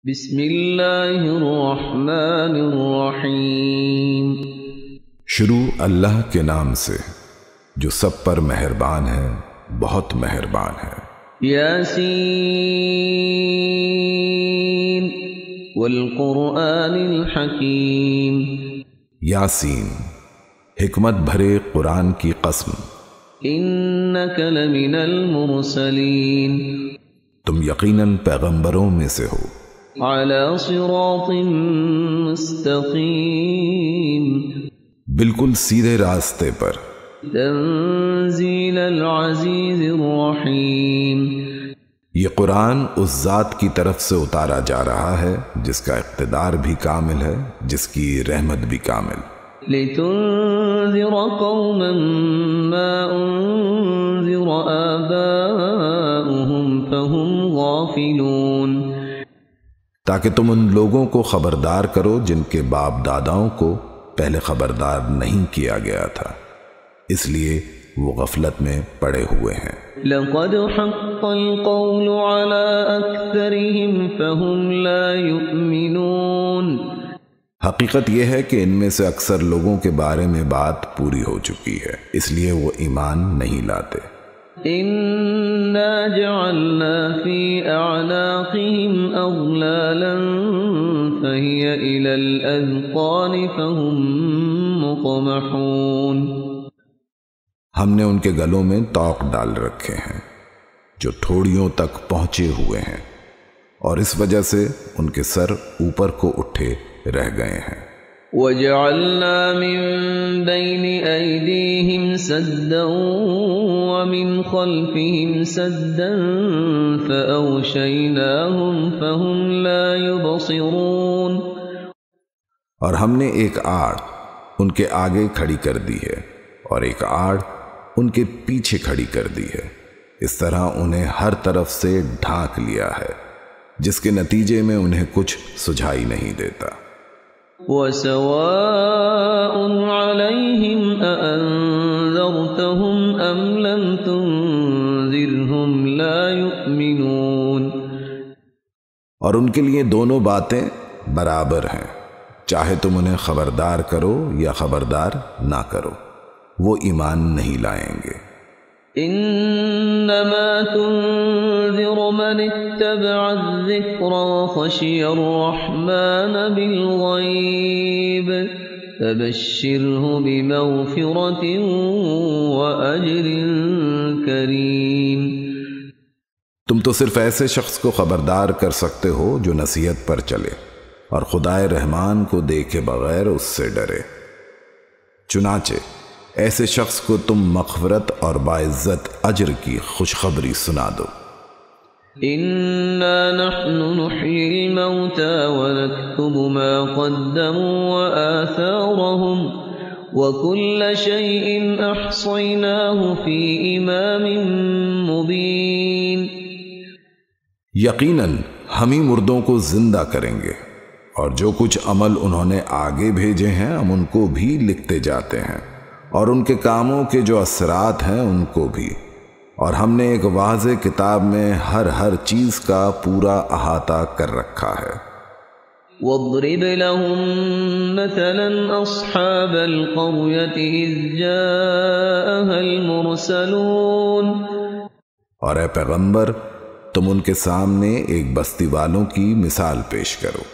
بسم اللہ الرحمن الرحیم۔ شروع اللہ کے نام سے جو سب پر مہربان ہے، بہت مہربان ہے۔ یاسین والقرآن الحکیم۔ یاسین، حکمت بھرے قرآن کی قسم۔ انک لمن المرسلین۔ تم یقیناً پیغمبروں میں سے ہو۔ علی صراط مستقیم۔ بالکل سیدھے راستے پر۔ تنزیل العزیز الرحیم۔ یہ قرآن اس ذات کی طرف سے اتارا جا رہا ہے جس کا اقتدار بھی کامل ہے، جس کی رحمت بھی کامل۔ لتنذر قوما ما انذر آباؤهم فهم غافلون۔ تاکہ تم ان لوگوں کو خبردار کرو جن کے باپ داداؤں کو پہلے خبردار نہیں کیا گیا تھا، اس لیے وہ غفلت میں پڑے ہوئے ہیں۔ لقد حق القول على اکثرهم فهم لا يؤمنون۔ حقیقت یہ ہے کہ ان میں سے اکثر لوگوں کے بارے میں بات پوری ہو چکی ہے، اس لیے وہ ایمان نہیں لاتے۔ انا جعلنا في اعناقهم اغلالا فهي الى الاذقان فهم مقمحون۔ ہم نے ان کے گلوں میں طوق ڈال رکھے ہیں جو تھوڑیوں تک پہنچے ہوئے ہیں، اور اس وجہ سے ان کے سر اوپر کو اٹھے رہ گئے ہیں۔ وَجَعَلْنَا مِن بَيْنِ أَيْدِيهِمْ سَدًّا وَمِنْ خَلْفِهِمْ سَدًّا فَأَغْشَيْنَاهُمْ فَهُمْ لَا يُبْصِرُونَ۔ اور ہم نے ایک آڑ ان کے آگے کھڑی کر دی ہے اور ایک آڑ ان کے پیچھے کھڑی کر دی ہے، اس طرح انہیں ہر طرف سے ڈھانک لیا ہے، جس کے نتیجے میں انہیں کچھ سجھائی نہیں دیتا۔ وَسَوَاءٌ عَلَيْهِمْ أَأَنذَرْتَهُمْ أَمْ لَمْ تُنذِرْهُمْ لَا يُؤْمِنُونَ۔ اور ان کے لیے دونوں باتیں برابر ہیں، چاہے تم انہیں خبردار کرو یا خبردار نہ کرو، وہ ایمان نہیں لائیں گے۔ انما تنذر من اتبع الذکر وخشی الرحمن بالغیب فبشرہ بمغفرۃ واجر کریم۔ تم تو صرف ایسے شخص کو خبردار کر سکتے ہو جو نصیحت پر چلے اور خدائے رحمان کو دیکھے بغیر اس سے ڈرے، چنانچہ ایسے شخص کو تم مغفرت اور باعزت اجر کی خوشخبری سنا دو۔ انا نحن نحيي الموتى ونكتب ما قدموا وآثارهم وكل شيء احصيناه في امام مبين۔ یقیناً ہم ہی مردوں کو زندہ کریں گے، اور جو کچھ عمل انہوں نے آگے بھیجے ہیں ہم ان کو بھی لکھتے جاتے ہیں، اور ان کے کاموں کے جو اثرات ہیں ان کو بھی، اور ہم نے ایک واضح کتاب میں ہر چیز کا پورا احاطہ کر رکھا ہے۔ واضرب لهم مثلا اصحاب القرية اذ جاءها المرسلون۔ اور اے پیغمبر تم ان کے سامنے ایک بستی والوں کی مثال پیش کرو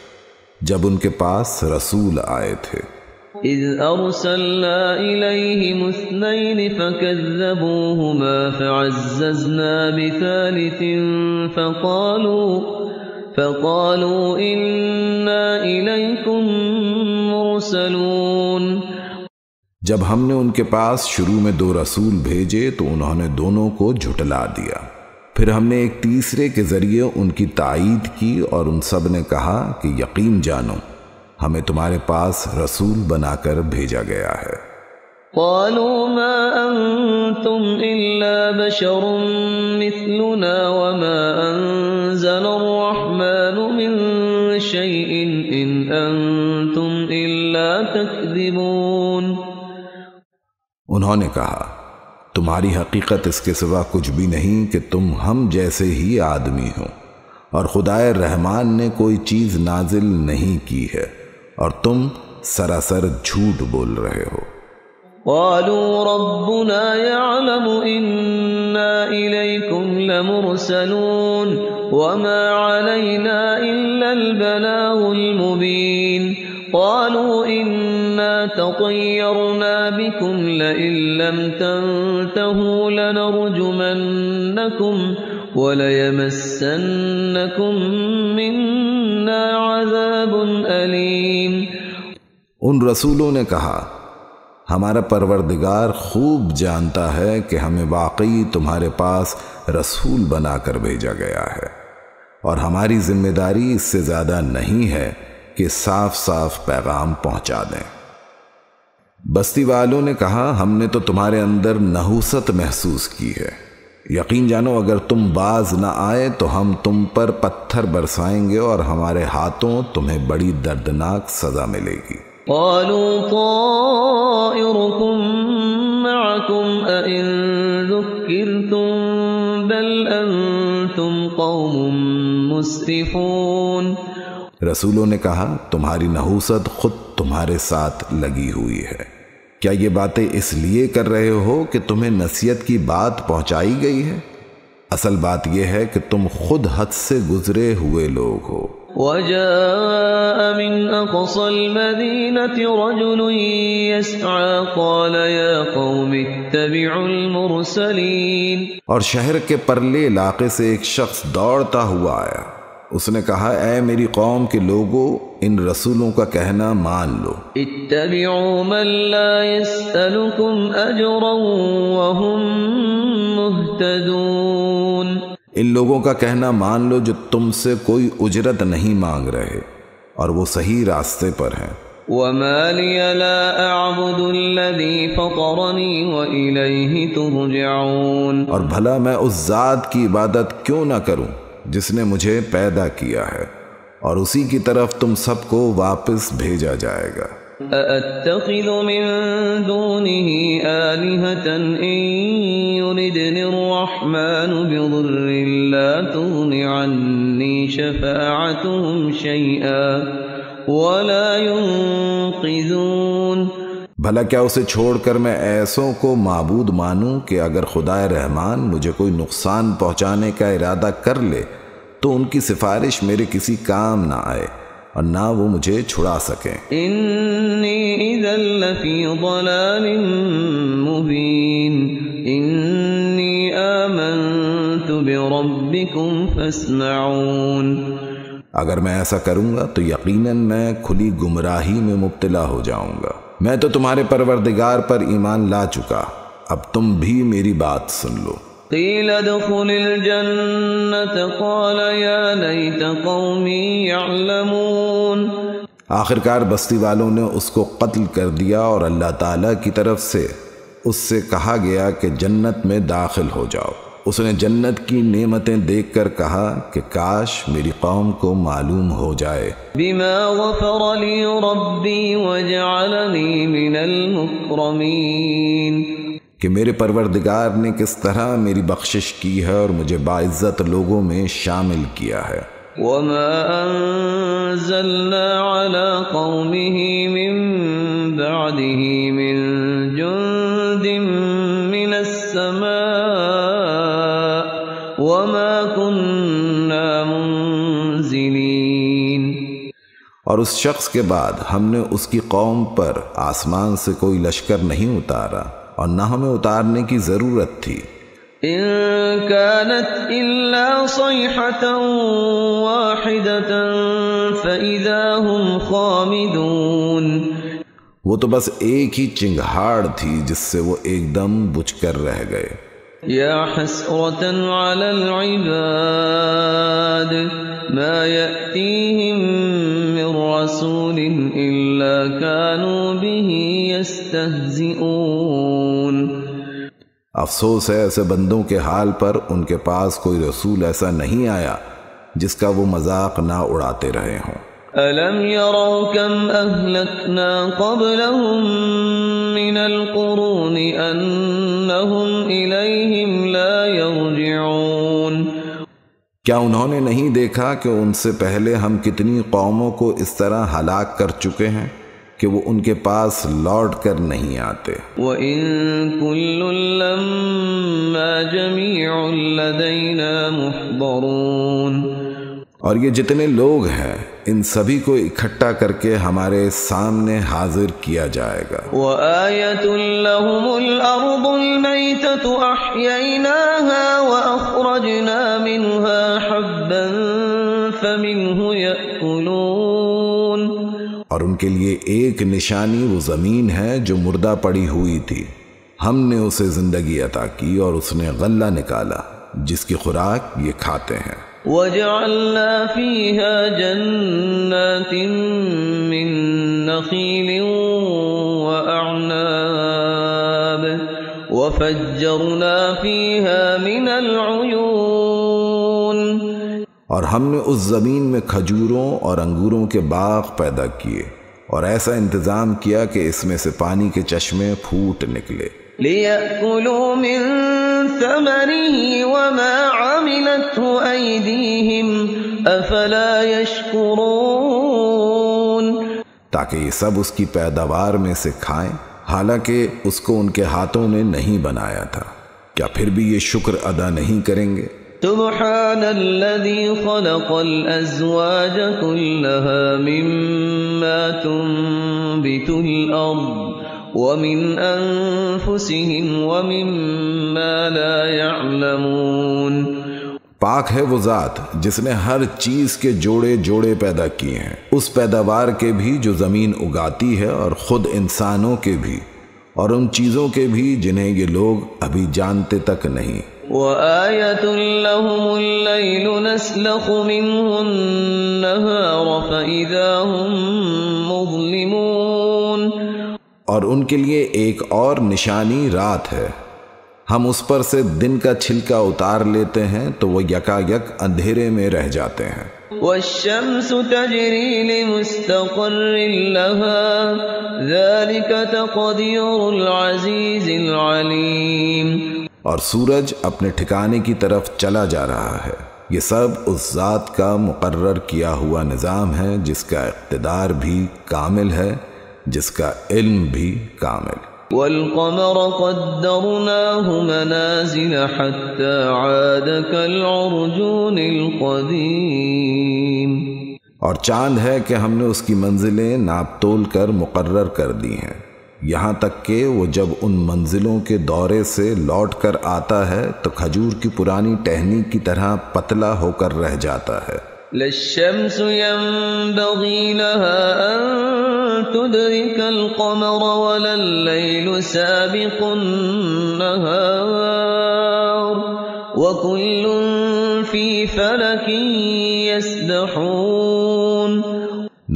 جب ان کے پاس رسول آئے تھے۔ اذ ارسلنا الیہم اثنین فکذبوہما فعززنا بثالث فقالوا انا الیکم مرسلون۔ جب ہم نے ان کے پاس شروع میں 2 رسول بھیجے تو انہوں نے دونوں کو جھٹلا دیا، پھر ہم نے ایک تیسرے کے ذریعے ان کی تائید کی اور ان سب نے کہا کہ یقین جانو ہمیں تمہارے پاس رسول بنا کر بھیجا گیا ہے۔ قالوا ما انتم الا بشر مثلنا وما انزل الرحمن من شيء ان انتم الا تكذبون۔ انہوں نے کہا تمہاری حقیقت اس کے سوا کچھ بھی نہیں کہ تم ہم جیسے ہی آدمی ہو، اور خدائے رحمان نے کوئی چیز نازل نہیں کی ہے اور تم سراسر جھوٹ بول رہے ہو۔ قالوا ربنا يعلم إنا إليكم لمرسلون وما علينا إلا البلاغ المبين قالوا إنا تطيرنا بكم لئن لم تنتهوا لنرجمنكم وَلَيَمَسَّنَّكُمْ مِنَّا عَذَابٌ أَلِيمٌ۔ ان رسولوں نے کہا ہمارا پروردگار خوب جانتا ہے کہ ہمیں واقعی تمہارے پاس رسول بنا کر بھیجا گیا ہے، اور ہماری ذمہ داری اس سے زیادہ نہیں ہے کہ صاف صاف پیغام پہنچا دیں۔ بستی والوں نے کہا ہم نے تو تمہارے اندر نحوست محسوس کی ہے، یقین جانو اگر تم باز نہ آئے تو ہم تم پر پتھر برسائیں گے اور ہمارے ہاتھوں تمہیں بڑی دردناک سزا ملے گی۔ قالوا طائركم معكم أئن ذكرتم بل أنتم قوم مسرفون۔ رسولوں نے کہا تمہاری نحوست خود تمہارے ساتھ لگی ہوئی ہے، کیا یہ باتیں اس لیے کر رہے ہو کہ تمہیں نصیحت کی بات پہنچائی گئی ہے؟ اصل بات یہ ہے کہ تم خود حد سے گزرے ہوئے لوگ ہو۔ وجاء من أقصى المدينة رجل يسعى قال يا قوم اتبعوا المرسلين۔ اور شہر کے پرلے علاقے سے ایک شخص دوڑتا ہوا آیا، اس نے کہا اے میری قوم کے لوگوں ان رسولوں کا کہنا مان لو۔ اتبعوا من لا يسألكم أجرا وهم مهتدون۔ ان لوگوں کا کہنا مان لو جو تم سے کوئی اجرت نہیں مانگ رہے اور وہ صحیح راستے پر ہیں۔ وما لي لا أعبد الذي فطرني وإليه ترجعون۔ اور بھلا میں اس ذات کی عبادت کیوں نہ کروں جس نے مجھے پیدا کیا ہے اور اسی کی طرف تم سب کو واپس بھیجا جائے گا۔ أَأَتَّخِذُ مِن دُونِهِ آلِهَةً إِن يُرِدْنِ الرَّحْمَنُ بِضُرٍّ لَّا تُغْنِ عَنِّي شَفَاعَتُهُمْ شَيْئًا وَلَا يُنقِذُونَ۔ بھلا کیا اسے چھوڑ کر میں ایسوں کو معبود مانوں کہ اگر خدائے رحمان مجھے کوئی نقصان پہنچانے کا ارادہ کر لے تو ان کی سفارش میرے کسی کام نہ آئے اور نہ وہ مجھے چھڑا سکیں۔ انی اذا لفی ضلال مبین انی آمنت بربکم فاسمعون۔ اگر میں ایسا کروں گا تو یقیناً میں کھلی گمراہی میں مبتلا ہو جاؤں گا۔ میں تو تمہارے پروردگار پر ایمان لا چکا، اب تم بھی میری بات سن لو۔ قیل ادخل الجنة قال یا لیت قومی یعلمون۔ آخرکار بستی والوں نے اس کو قتل کر دیا اور اللہ تعالیٰ کی طرف سے اس سے کہا گیا کہ جنت میں داخل ہو جاؤ۔ اس نے جنت کی نعمتیں دیکھ کر کہا کہ کاش میری قوم کو معلوم ہو جائے۔ بما غفر لی ربی وجعلنی من المکرمین۔ کہ میرے پروردگار نے کس طرح میری بخشش کی ہے اور مجھے باعزت لوگوں میں شامل کیا ہے۔ وما انزلنا على قومه من بعده من جند من السماء وما كنا منزلين۔ اور اس شخص کے بعد ہم نے اس کی قوم پر آسمان سے کوئی لشکر نہیں اتارا اور نہ ہمیں اتارنے کی ضرورت تھی۔ ان كانت الا صيحة واحدة فاذا هم خامدون۔ وہ تو بس ایک ہی چنگھاڑ تھی جس سے وہ ایک دم بجھ کر رہ گئے۔ یا حسرة على العباد ما يأتيهم من رسول الا كانوا به يستهزئون۔ افسوس ہے ایسے بندوں کے حال پر، ان کے پاس کوئی رسول ایسا نہیں آیا جس کا وہ مذاق نہ اڑاتے رہے ہوں۔ أَلَمْ يَرَوْا كَمْ أَهْلَكْنَا قَبْلَهُمْ مِنَ الْقُرُونِ أَنَّهُمْ إِلَيْهِمْ لَا يَرْجِعُونَ۔ کیا انہوں نے نہیں دیکھا کہ ان سے پہلے ہم کتنی قوموں کو اس طرح ہلاک کر چکے ہیں کہ وہ ان کے پاس لوٹ کر نہیں آتے۔ وَإِن كُلٌّ لَّمَّا جَمِيعٌ لَّدَيْنَا مُحْضَرُونَ، اور یہ جتنے لوگ ہیں ان سبھی کو اکٹھا کر کے ہمارے سامنے حاضر کیا جائے گا۔ وَآيَةٌ لَّهُمُ الْأَرْضُ الْمَيْتَةُ أَحْيَيْنَاهَا وَأَخْرَجْنَا مِنْهَا حَبًّا فَمِنْهُ يَأْكُلُونَ، اور ان کے لیے ایک نشانی وہ زمین ہے جو مردہ پڑی ہوئی تھی، ہم نے اسے زندگی عطا کی اور اس نے غلہ نکالا جس کی خوراک یہ کھاتے ہیں۔ وَجَعَلْنَا فِيهَا جَنَّاتٍ مِّن نَّخِيلٍ وَأَعْنَابٍ وَفَجَّرْنَا فِيهَا مِنَ الْعُيُونِ، اور ہم نے اس زمین میں کھجوروں اور انگوروں کے باغ پیدا کیے اور ایسا انتظام کیا کہ اس میں سے پانی کے چشمے پھوٹ نکلے۔ لِيَأْكُلُوا مِن ثَمَرِهِ وَمَا عَمِلَتْهُ أَيْدِيهِمْ أَفَلَا يَشْكُرُونَ، تاکہ یہ سب اس کی پیداوار میں سے کھائیں حالانکہ اس کو ان کے ہاتھوں نے نہیں بنایا تھا، کیا پھر بھی یہ شکر ادا نہیں کریں گے؟ سبحان الذي خلق الأزواج كلها مما تنبت الأرض ومن أنفسهم ومما لا يعلمون، پاک ہے وہ ذات جس نے ہر چیز کے جوڑے جوڑے پیدا کیے ہیں، اس پیداوار کے بھی جو زمین اگاتی ہے اور خود انسانوں کے بھی، اور ان چیزوں کے بھی جنہیں یہ لوگ ابھی جانتے تک نہیں۔ وَآيَةٌ لَّهُمُ اللَّيْلُ نَسْلَخُ مِنْهُ النَّهَارَ فَإِذَا هُم مُّظْلِمُونَ، اور ان کے لیے ایک اور نشانی رات ہے، ہم اس پر سے دن کا چھلکا اتار لیتے ہیں تو وہ یکا یک اندھیرے میں رہ جاتے ہیں۔ وَالشَّمْسُ تَجْرِي لِمُسْتَقَرٍّ لَّهَا ذَلِكَ تَقْدِيرُ الْعَزِيزِ الْعَلِيمِ، اور سورج اپنے ٹھکانے کی طرف چلا جا رہا ہے، یہ سب اس ذات کا مقرر کیا ہوا نظام ہے جس کا اقتدار بھی کامل ہے، جس کا علم بھی کامل۔ وَالْقَمَرَ قَدَّرْنَاهُ مَنَازِلَ حَتَّى عَادَ كَالْعُرْجُونِ الْقَدِيمِ، اور چاند ہے کہ ہم نے اس کی منزلیں ناپ تول کر مقرر کر دی ہیں، یہاں تک کہ وہ جب ان منزلوں کے دورے سے لوٹ کر آتا ہے تو کھجور کی پرانی ٹہنی کی طرح پتلا ہو کر رہ جاتا ہے۔ لَلشَّمْسُ يَنبَغِي لَهَا أَن تُدْرِكَ الْقَمَرَ وَلَا اللَّيْلُ سَابِقُ النَّهَارِ وَكُلٌّ فِي فَلَكٍ يَسْبَحُونَ،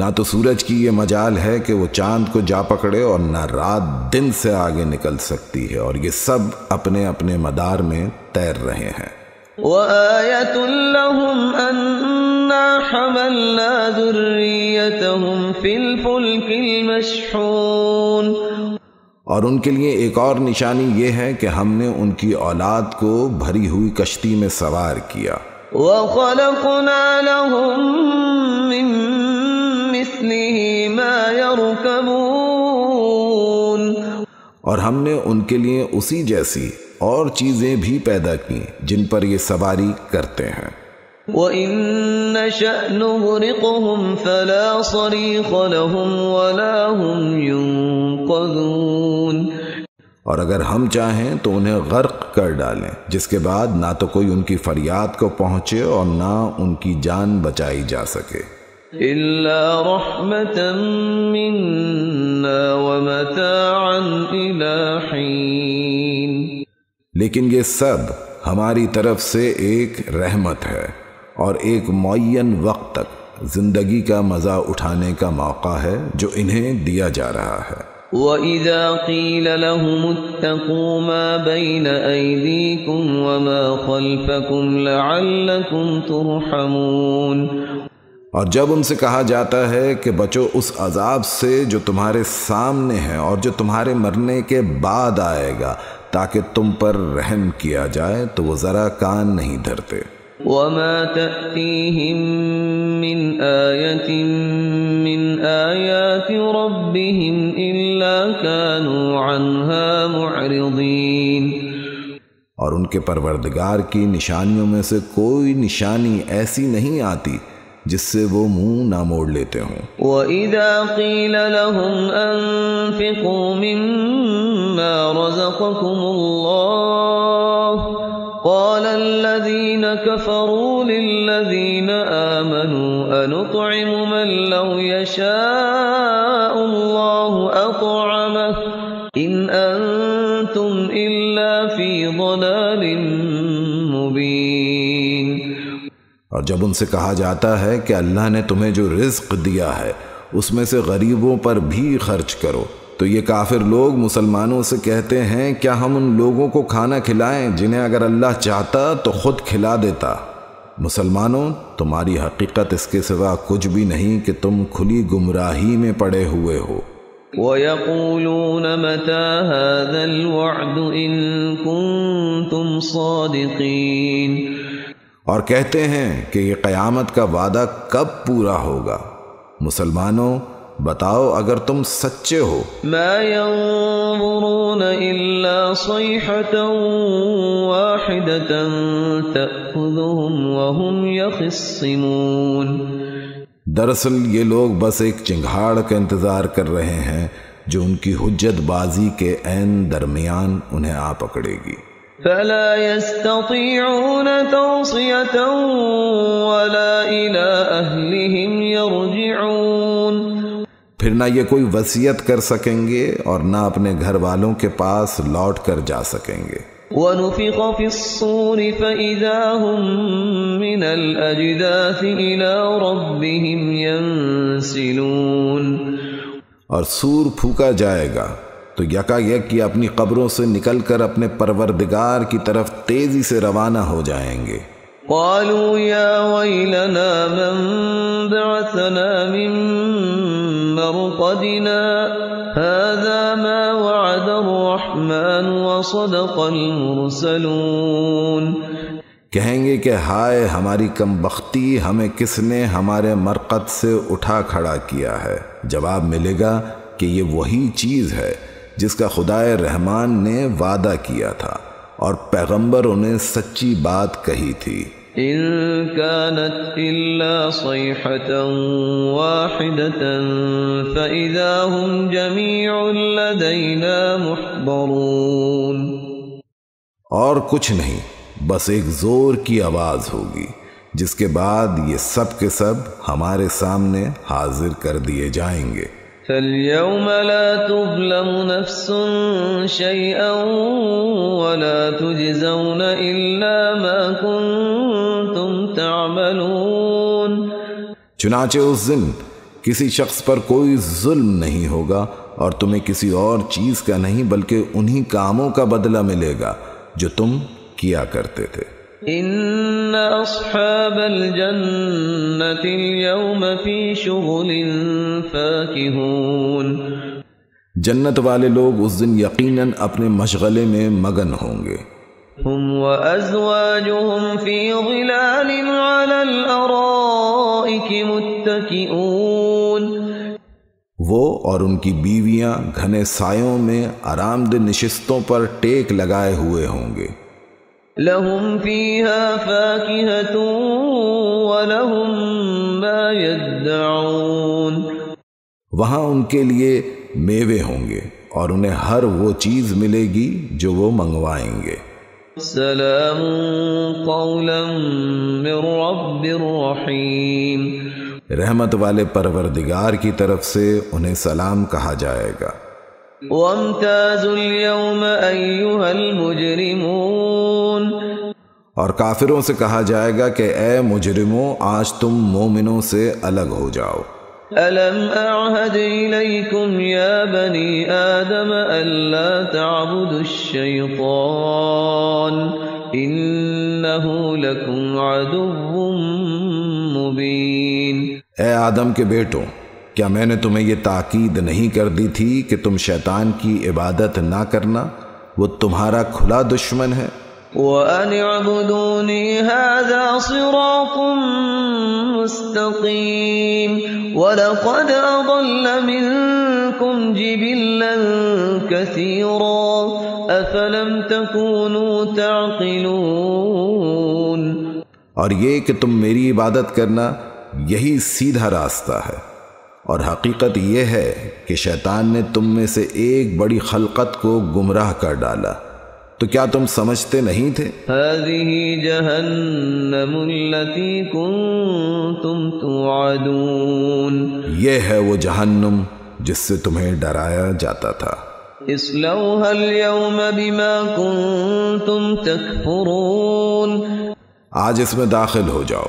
نہ تو سورج کی یہ مجال ہے کہ وہ چاند کو جا پکڑے اور نہ رات دن سے آگے نکل سکتی ہے، اور یہ سب اپنے اپنے مدار میں تیر رہے ہیں۔ وَآيَةٌ لَّهُمْ أَنَّا حَمَلْنَا ذُرِّيَّتَهُمْ فِي الْفُلْكِ الْمَشْحُونِ، اور ان کے لیے ایک اور نشانی یہ ہے کہ ہم نے ان کی اولاد کو بھری ہوئی کشتی میں سوار کیا۔ وَخَلَقْنَا لَهُم مِّن مِّثْلِهِ مَا يَرْكَبُونَ، اور ہم نے ان کے لیے اسی جیسی اور چیزیں بھی پیدا کی جن پر یہ سواری کرتے ہیں۔ وَإِن نَّشَأْ نُغْرِقْهُمْ فَلَا صَرِيخَ لَهُمْ وَلَا هُمْ يُنقَذُونَ، اور اگر ہم چاہیں تو انہیں غرق کر ڈالیں جس کے بعد نہ تو کوئی ان کی فریاد کو پہنچے اور نہ ان کی جان بچائی جا سکے۔ إِلَّا رَحْمَةً مِّنَّا وَمَتَاعًا إِلَىٰ حِينٍ، لیکن یہ سب ہماری طرف سے ایک رحمت ہے اور ایک معین وقت تک زندگی کا مزہ اٹھانے کا موقع ہے جو انہیں دیا جا رہا ہے۔ وَإِذَا قِيلَ لَهُمُ اتَّقُوا مَا بَيْنَ أَيْدِيكُمْ وَمَا خَلْفَكُمْ لَعَلَّكُمْ تُرْحَمُونَ، اور جب ان سے کہا جاتا ہے کہ بچو اس عذاب سے جو تمہارے سامنے ہے اور جو تمہارے مرنے کے بعد آئے گا تاکہ تم پر رحم کیا جائے، تو وہ ذرا کان نہیں دھرتے۔ وما تأتيهم من آية من آيات ربهم إلا كانوا عنها معرضين۔ اور ان کے پروردگار کی نشانیوں میں سے کوئی نشانی ایسی نہیں آتی جس سے وہ منہ نہ موڑ لیتے ہوں۔ وَإِذَا قِيلَ لَهُمْ أَنفِقُوا مِمَّا رَزَقَكُمُ اللَّهُ قَالَ الَّذِينَ كَفَرُوا لِلَّذِينَ آمَنُوا أَنُطْعِمُ مَن لَّوْ يَشَاءُ اللَّهُ أَطْعَمَهُ إِنْ أَنتُمْ إِلَّا فِي ضَلَالٍ مُّبِينٍ۔ اور جب ان سے کہا جاتا ہے کہ اللہ نے تمہیں جو رزق دیا ہے اس میں سے غریبوں پر بھی خرچ کرو، تو یہ کافر لوگ مسلمانوں سے کہتے ہیں کیا ہم ان لوگوں کو کھانا کھلائیں جنہیں اگر اللہ چاہتا تو خود کھلا دیتا۔ مسلمانوں، تمہاری حقیقت اس کے سوا کچھ بھی نہیں کہ تم کھلی گمراہی میں پڑے ہوئے ہو۔ وَيَقُولُونَ مَتَى هَذَا الْوَعْدُ إِن كُنتُمْ صَادِقِينَ۔ اور کہتے ہیں کہ یہ قیامت کا وعدہ کب پورا ہوگا؟ مسلمانوں، بتاؤ اگر تم سچے ہو۔ ما ينظرون إلا صيحة واحدة تأخذهم وهم يخصمون۔ دراصل یہ لوگ بس ایک چنگھاڑ کا انتظار کر رہے ہیں جو ان کی حجت بازی کے عین درمیان انہیں آ پکڑے گی۔ فلا يستطيعون توصية ولا إلى أهلهم يرجعون۔ پھر نہ یہ کوئی وصیت کر سکیں گے اور نہ اپنے گھر والوں کے پاس لوٹ کر جا سکیں گے۔ وَنُفِخَ فِي الصُّورِ فَإِذَا هُم مِّنَ الْأَجْدَاثِ إِلَى رَبِّهِمْ يَنسِلُونَ۔ اور سور پھونکا جائے گا تو یکا یک یہ اپنی قبروں سے نکل کر اپنے پروردگار کی طرف تیزی سے روانہ ہو جائیں گے۔ قالوا يا ويلنا من بعثنا من مرقدنا هذا ما وعد الرحمن وصدق المرسلون۔ کہیں گے کہ ہائے ہماری کم بختی، ہمیں کس نے ہمارے مرقد سے اٹھا کھڑا کیا ہے۔ جواب ملے گا کہ یہ وہی چیز ہے جس کا خدائے رحمان نے وعدہ کیا تھا اور پیغمبر انہیں سچی بات کہی تھی۔ ان كانت الا صيحة واحدة فإذا هم جميع لدينا محضرون۔ اور کچھ نہیں، بس ایک زور کی آواز ہوگی جس کے بعد یہ سب کے سب ہمارے سامنے حاضر کر دیے جائیں گے۔ فَالْيَوْمَ لَا تُظْلَمُ نَفْسٌ شَيْئًا وَلَا تُجْزَوْنَ إِلَّا مَا كُنتُمْ تَعْمَلُونَ۔ چنانچہ اس دن کسی شخص پر کوئی ظلم نہیں ہوگا اور تمہیں کسی اور چیز کا نہیں بلکہ انہی کاموں کا بدلہ ملے گا جو تم کیا کرتے تھے۔ ان اصحاب الجنة اليوم في شغل فاكهون۔ جنت والے لوگ اس دن یقیناً اپنے مشغلے میں مگن ہوں گے۔ هم وازواجهم في ظلال على الارائك متكئون۔ وہ اور ان کی بیویاں گھنے سایوں میں آرام دہ نشستوں پر ٹیک لگائے ہوئے ہوں گے۔ لهم فيها فاكهة ولهم ما يدعون۔ وہاں ان کے لیے میوے ہوں گے اور انہیں ہر وہ چیز ملے گی جو وہ منگوائیں گے۔ سلام قولا من رب رحیم۔ رحمت والے پروردگار کی طرف سے انہیں سلام کہا جائے گا۔ وامتازوا اليوم أيها المجرمون۔ اور کافروں سے کہا جائے گا کہ اے مجرموں، آج تم مومنوں سے الگ ہو جاؤ۔ ألم أعهد إليكم يا بني آدم ألا تعبدوا الشيطان إنه لكم عدو مبين۔ اے آدم کے بیٹوں، کیا میں نے تمہیں یہ تاکید نہیں کر دی تھی کہ تم شیطان کی عبادت نہ کرنا؟ وہ تمہارا کھلا دشمن ہے۔ وَأَنِ اعْبُدُونِي هَذَا صِرَاطٌ مُسْتَقِيمٌ وَلَقَدْ أَضَلَّ مِنكُمْ جِبِلًّا كَثِيرًا أَفَلَمْ تَكُونُوا تَعْقِلُونَ۔ اور یہ کہ تم میری عبادت کرنا یہی سیدھا راستہ ہے، اور حقیقت یہ ہے کہ شیطان نے تم میں سے ایک بڑی خلقت کو گمراہ کر ڈالا، تو کیا تم سمجھتے نہیں تھے؟ هذه جہنم التي كنتم توعدون، یہ ہے وہ جہنم جس سے تمہیں ڈرایا جاتا تھا۔ اصلوها اليوم بما كنتم تکفرون، آج اس میں داخل ہو جاؤ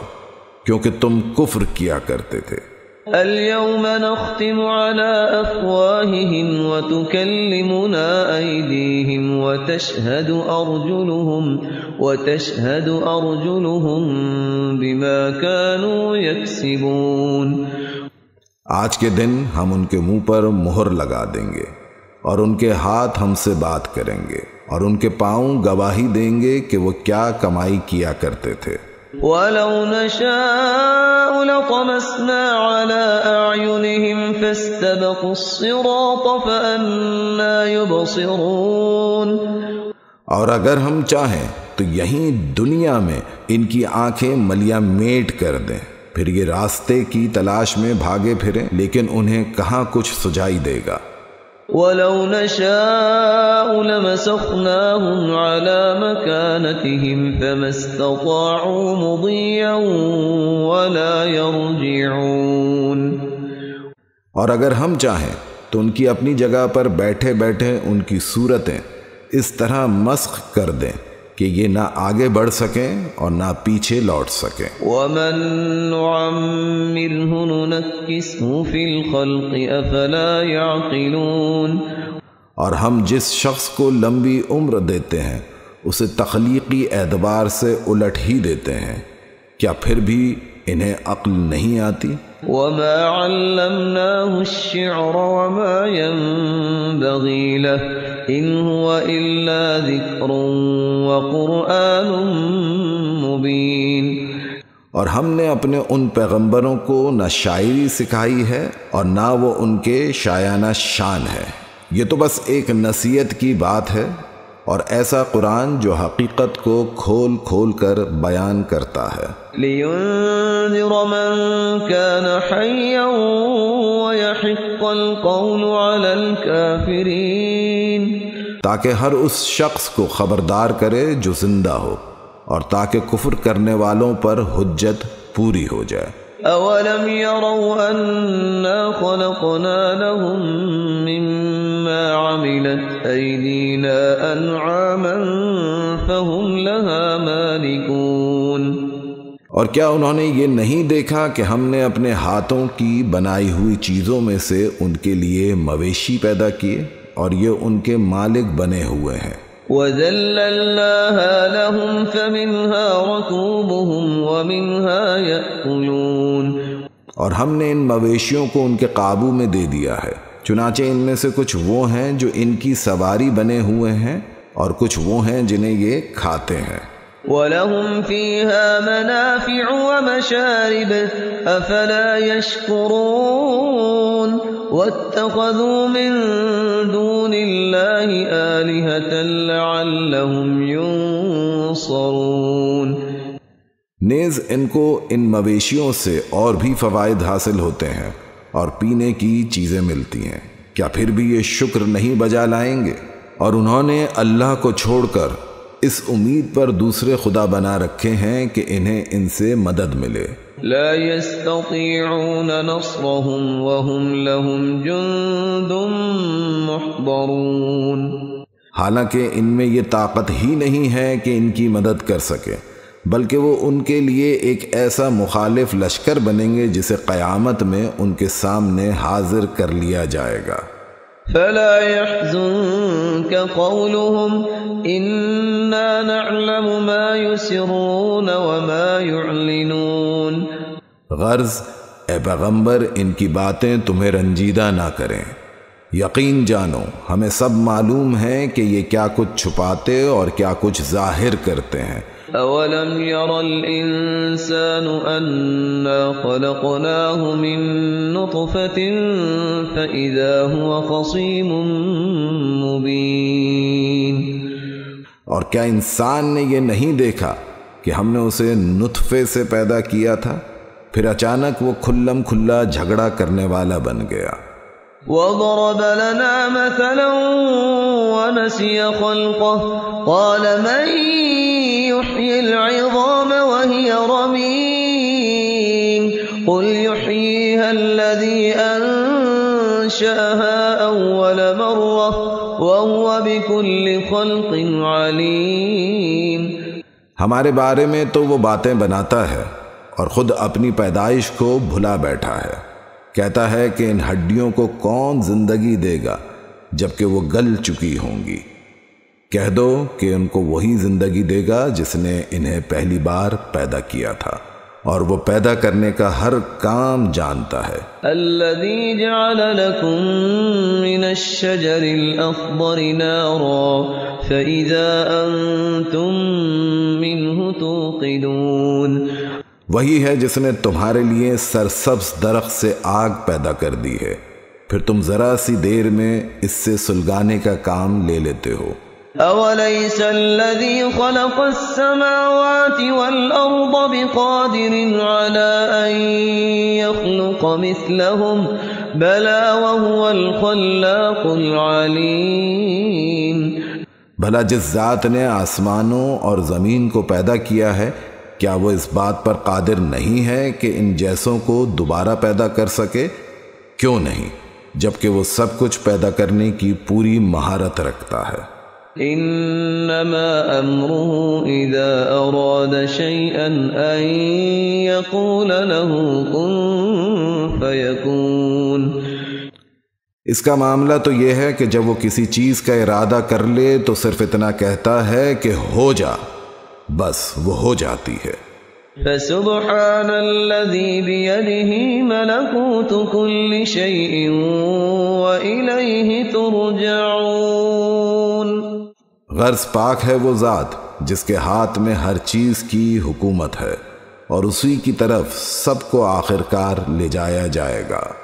کیونکہ تم کفر کیا کرتے تھے۔ اليوم نختم على أفواههم وتكلمنا أيديهم وتشهد أرجلهم بما كانوا يكسبون۔ آج کے دن ہم ان کے منہ پر مہر لگا دیں گے، اور ان کے ہاتھ ہم سے بات کریں گے، اور ان کے پاؤں گواہی دیں گے کہ وہ کیا کمائی کیا کرتے تھے۔ وَلَوْ نَشَاءُ لَطَمَسْنَا عَلَىٰ أَعْيُنِهِمْ فَاسْتَبَقُوا الصِّرَاطَ فَأَنَّىٰ يُبْصِرُونَ۔ اور اگر ہم چاہیں تو یہیں دنیا میں ان کی آنکھیں ملیاں میٹ کر دیں، پھر یہ راستے کی تلاش میں بھاگے پھریں، لیکن انہیں کہاں کچھ سجائی دے گا۔ وَلَوْ نَشَاءُ لَمَسَخْنَاهُمْ عَلَىٰ مَكَانَتِهِمْ فَمَا اسْتَطَاعُوا مُضِيًّا وَلَا يَرْجِعُونَ۔ اور اگر ہم چاہیں تو ان کی اپنی جگہ پر بیٹھے بیٹھے ان کی صورتیں اس طرح مسخ کر دیں کہ یہ نہ آگے بڑھ سکیں اور نہ پیچھے لوٹ سکیں۔ وَمَن نُعَمِّرْهُ نُنَكِّسْهُ فِي الْخَلْقِ أَفَلَا يَعْقِلُونَ۔ اور ہم جس شخص کو لمبی عمر دیتے ہیں اسے تخلیقی اعتبار سے الٹ ہی دیتے ہیں، کیا پھر بھی انہیں عقل نہیں آتی؟ وَمَا عَلَّمْنَاهُ الشِّعْرَ وَمَا يَنبَغِي لَهُ إِنْ هُوَ إِلَّا ذِكْرٌ وَقُرْآنٌ مُبِينٌ۔ اور ہم نے اپنے ان پیغمبروں کو نہ شاعری سکھائی ہے اور نہ وہ ان کے شایانہ شان ہے، یہ تو بس ایک نصیحت کی بات ہے، اور ایسا قرآن جو حقیقت کو کھول کھول کر بیان کرتا ہے۔ لِيُنذِرَ مَن كَانَ حَيًّا وَيَحِقَّ الْقَوْلُ عَلَى الْكَافِرِينَ، تاکہ ہر اس شخص کو خبردار کرے جو زندہ ہو، اور تاکہ کفر کرنے والوں پر حجت پوری ہو جائے۔ أَوَلَمْ يَرَوْا أَنَّا خَلَقْنَا لَهُم مِّمَّا عَمِلَتْ أَيْدِينَا أَنْعَامًا فَهُمْ لَهَا مَالِكُونَ۔ اور کیا انہوں نے یہ نہیں دیکھا کہ ہم نے اپنے ہاتھوں کی بنائی ہوئی چیزوں میں سے ان کے لیے مویشی پیدا کیے، اور یہ ان کے مالک بنے ہوئے ہیں۔ وَذَلَّلْنَاهَا لَهُمْ فَمِنْهَا رَكُوبُهُمْ وَمِنْهَا يَأْكُلُونَ۔ اور ہم نے ان مویشیوں کو ان کے قابو میں دے دیا ہے، چنانچہ ان میں سے کچھ وہ ہیں جو ان کی سواری بنے ہوئے ہیں، اور کچھ وہ ہیں جنہیں یہ کھاتے ہیں۔ وَلَهُمْ فِيهَا مَنَافِعُ وَمَشَارِبُ أَفَلَا يَشْكُرُونَ وَاتَّخَذُوا مِن دُونِ اللَّهِ آلِهَةً لَعَلَّهُمْ يُنصَرُونَ۔ نیز ان کو ان مویشیوں سے اور بھی فوائد حاصل ہوتے ہیں، اور پینے کی چیزیں ملتی ہیں، کیا پھر بھی یہ شکر نہیں بجا لائیں گے؟ اور انہوں نے اللہ کو چھوڑ کر اس امید پر دوسرے خدا بنا رکھے ہیں کہ انہیں ان سے مدد ملے۔ لا يستطيعون نصرهم وهم لهم جند محضرون۔ حالانکہ ان میں یہ طاقت ہی نہیں ہے کہ ان کی مدد کر سکے، بلکہ وہ ان کے لیے ایک ایسا مخالف لشکر بنیں گے جسے قیامت میں ان کے سامنے حاضر کر لیا جائے گا۔ فلا يحزنك قولهم إنا نعلم ما يسرون وما يعلنون۔ غرض اے پیغمبر ان کی باتیں تمہیں رنجیدہ نہ کریں، یقین جانو ہمیں سب معلوم ہے کہ یہ کیا کچھ چھپاتے اور کیا کچھ ظاہر کرتے ہیں۔ أَوَلَمْ يَرَ الْإِنسَانُ أَنَّا خَلَقْنَاهُ مِن نُّطْفَةٍ فَإِذَا هُوَ خَصِيمٌ مُّبِينٌ۔ اور کیا انسان نے یہ نہیں دیکھا کہ ہم نے اسے نطفے سے پیدا کیا تھا، پھر اچانک وہ کھلم کھلا جھگڑا کرنے والا بن گیا۔ وَضَرَبَ لَنَا مَثَلًا وَنَسِيَ خَلْقَهُ قَالَ مَن يُحْيِي الْعِظَامَ وَهِيَ رَمِيمٌ قُلْ يُحْيِيهَا الَّذِي أَنشَأَهَا أَوَّلَ مَرَّةٍ وَهُوَ بِكُلِّ خَلْقٍ عَلِيمٌ۔ ہمارے بارے میں تو وہ باتیں بناتا ہے اور خود اپنی پیدائش کو بھلا بیٹھا ہے۔ کہتا ہے کہ ان ہڈیوں کو کون زندگی دے گا جبکہ وہ گل چکی ہوں گی؟ کہہ دو کہ ان کو وہی زندگی دے گا جس نے انہیں پہلی بار پیدا کیا تھا، اور وہ پیدا کرنے کا ہر کام جانتا ہے۔ الذي جعل لكم من الشجر الأخضر نارا فإذا أنتم منه توقدون۔ وہی ہے جس نے تمہارے لیے سرسبز درخت سے آگ پیدا کر دی ہے، پھر تم ذرا سی دیر میں اس سے سلگانے کا کام لے لیتے ہو۔ أَوَلَيْسَ الَّذِي خَلَقَ السَّمَاوَاتِ وَالْأَرْضَ بِقَادِرٍ عَلَىٰ أَن يَخْلُقَ مِثْلَهُم بَلَىٰ وَهُوَ الْخَلَّاقُ الْعَلِيمُ۔ بھلا جس ذات نے آسمانوں اور زمین کو پیدا کیا ہے، کیا وہ اس بات پر قادر نہیں ہے کہ ان جیسوں کو دوبارہ پیدا کر سکے؟ کیوں نہیں، جبکہ وہ سب کچھ پیدا کرنے کی پوری مہارت رکھتا ہے۔ انما امره اذا اراد شيئا ان يقول له كن فيكون۔ اس کا معاملہ تو یہ ہے کہ جب وہ کسی چیز کا ارادہ کر لے تو صرف اتنا کہتا ہے کہ ہو جا، بس وہ ہو جاتی ہے۔ فسبحان الذي بيده ملكوت كل شيء وإليه ترجعون۔ غرض پاک ہے وہ ذات جس کے ہاتھ میں ہر چیز کی حکومت ہے، اور اسی کی طرف سب کو آخرکار لے جایا جائے گا۔